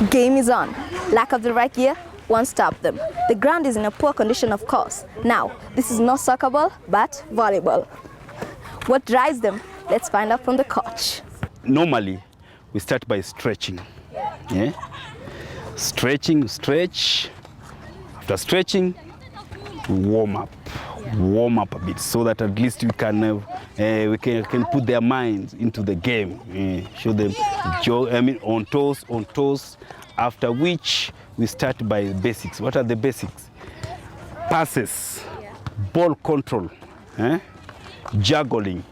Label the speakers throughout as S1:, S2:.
S1: Game is on. Lack of the right gear won't stop them. The ground is in a poor condition, of course. Now, this is not soccer ball, but volleyball. What drives them? Let's find out from the coach.
S2: Normally, we start by stretching. Yeah? Stretch. After stretching, we warm up a bit so that at least we can put their minds into the game. Show them on toes. After which we start by basics. What are the basics? Passes, ball control, juggling,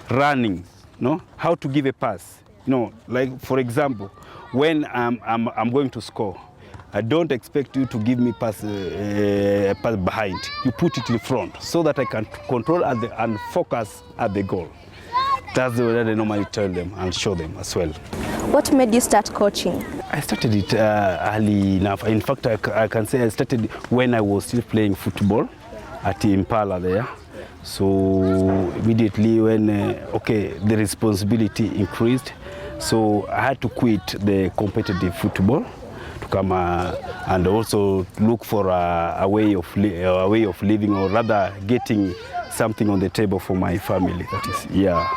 S2: running. No, how to give a pass. Like for example, when I'm going to score, I don't expect you to give me pass behind. You put it in front so that I can control and focus at the goal. That's the way that I normally tell them and show them as well.
S1: What made you start coaching?
S2: I started it early enough. In fact, I can say I started when I was still playing football at Impala there. So immediately when the responsibility increased, so I had to quit the competitive football to come and also look for a way of living, or rather getting something on the table for my family. That is, yeah.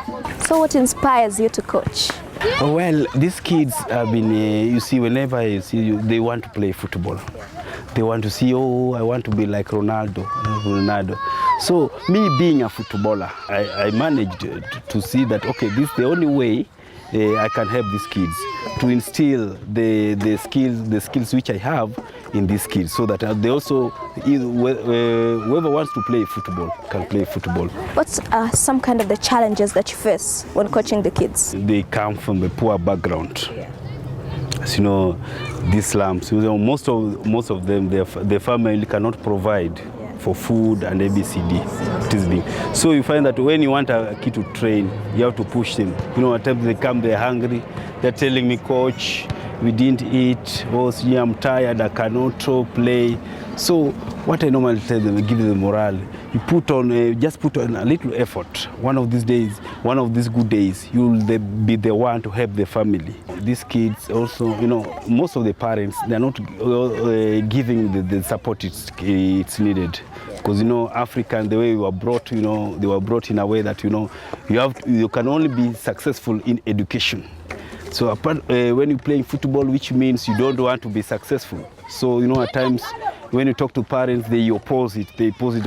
S1: So what inspires you to coach?
S2: Well, these kids have been, you see, whenever you see you, they want to play football. They want to see, I want to be like Ronaldo. So me being a footballer, I managed to see that, this is the only way I can help these kids to instill the skills which I have in these kids, so that they also, whoever wants to play football can play football.
S1: What's some kind of the challenges that you face when coaching the kids?
S2: They come from a poor background. As you know, these slums, most of them, their family cannot provide for food and ABCD. So you find that when you want a kid to train, you have to push them. At times they come, they're hungry, they're telling me, coach, we didn't eat, I'm tired, I cannot play. So what I normally tell them, I give them morale. You just put on a little effort. One of these days, one of these good days, you'll be the one to help the family. These kids also, most of the parents, they're not giving the support it's needed. Because African, the way we were brought, they were brought in a way that you can only be successful in education. So apart, when you're playing football, which means you don't want to be successful. So at times when you talk to parents, they oppose it.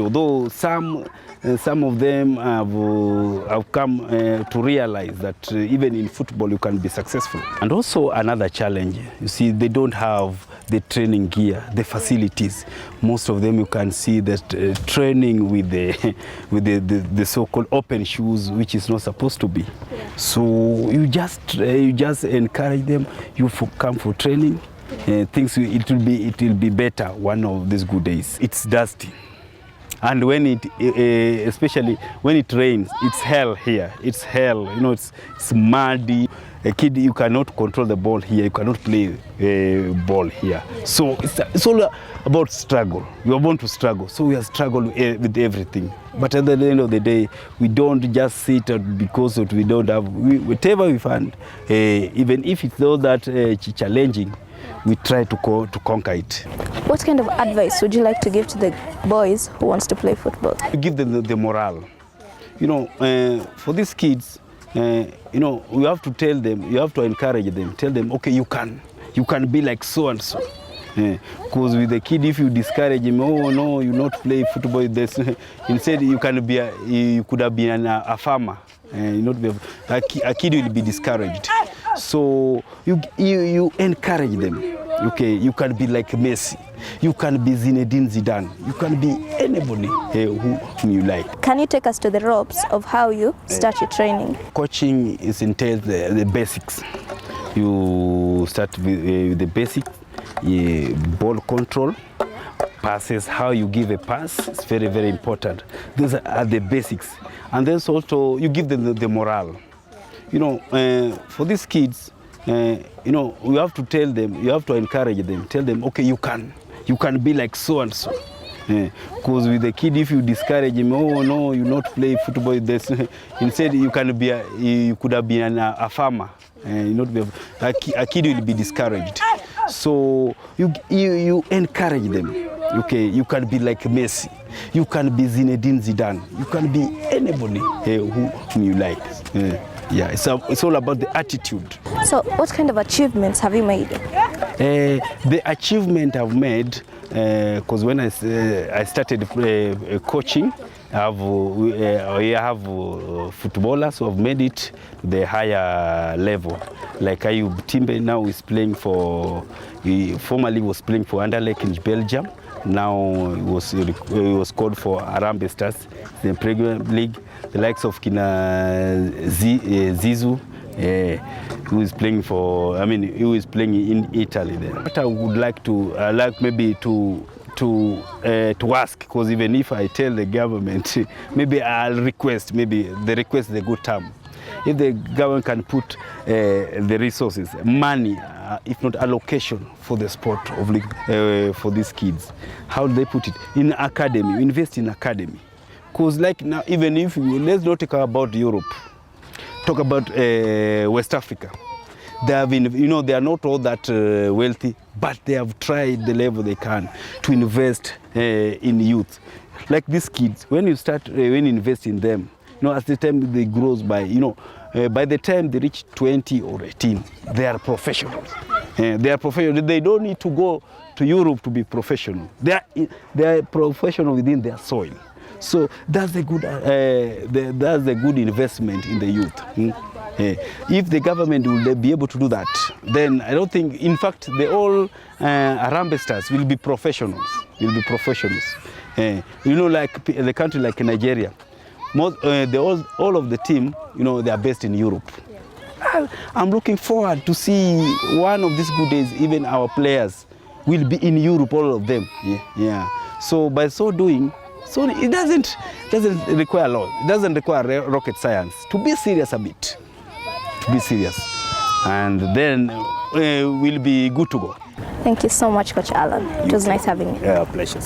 S2: Although some of them have come to realize that even in football you can be successful. And also another challenge, you see, they don't have the training gear, the facilities. Most of them you can see that training with the so-called open shoes, which is not supposed to be. So you just encourage them. You come for training. Things it will be better one of these good days. It's dusty, and when especially when it rains, it's hell here. It's hell. It's muddy. A kid, you cannot control the ball here. You cannot play ball here. So it's all about struggle. We are born to struggle. So we are struggling with everything. But at the end of the day, we don't just sit because we don't have whatever we find. Even if it's not that challenging, we try to conquer it.
S1: What kind of advice would you like to give to the boys who wants to play football?
S2: Give them the morale. For these kids, we have to tell them, you have to encourage them, tell them, you can be like so and so. Because with the kid, if you discourage him, no, you not play football, instead you could have been a farmer. A kid will be discouraged. So you encourage them. You can be like Messi. You can be Zinedine Zidane. You can be anybody whom you like.
S1: Can you take us to the ropes of how you start your training?
S2: Coaching entails the basics. You start with the basics, ball control, passes, how you give a pass. It's very, very important. Those are the basics. And then also you give them the morale. For these kids, you have to tell them, you have to encourage them, tell them, you can be like so and so. Because with the kid, if you discourage him, no, you not play football, instead you could have been a farmer. A kid will be discouraged. So you encourage them. Okay, you can be like Messi, you can be Zinedine Zidane, you can be anybody whom you like. Yeah, it's all about the attitude.
S1: So what kind of achievements have you made?
S2: The achievement I've made, because when I started coaching, we have footballers who have made it to the higher level. Like Ayub Timbe now is playing he formerly was playing for Anderlecht in Belgium. Now he was called for Arambe Stars, the Premier League. The likes of Kina Zizou, who is playing who is playing in Italy there. What I would like maybe to ask, because even if I tell the government, maybe I'll request, maybe the request is a good term. If the government can put the resources, money, if not allocation for the sport of for these kids, how do they put it? In academy, invest in academy. Because like now, even if let's not talk about Europe, talk about West Africa. They have they are not all that wealthy, but they have tried the level they can to invest in youth. Like these kids, when you invest in them, as the time they grows by, by the time they reach 20 or 18, they are professionals. They are professional. They don't need to go to Europe to be professional. They are professional within their soil. So that's a good investment in the youth. If the government will be able to do that, then I don't think, in fact, all Arambe Stars will be professionals. Like the country like Nigeria, all of the team, they are based in Europe. I'm looking forward to see one of these good days, even our players will be in Europe, all of them. Yeah. So by so doing, it doesn't require a lot. It doesn't require rocket science. To be serious a bit. To be serious. And then we'll be good to go.
S1: Thank you so much, Coach Allan. It was nice having you.
S2: Yeah, pleasure.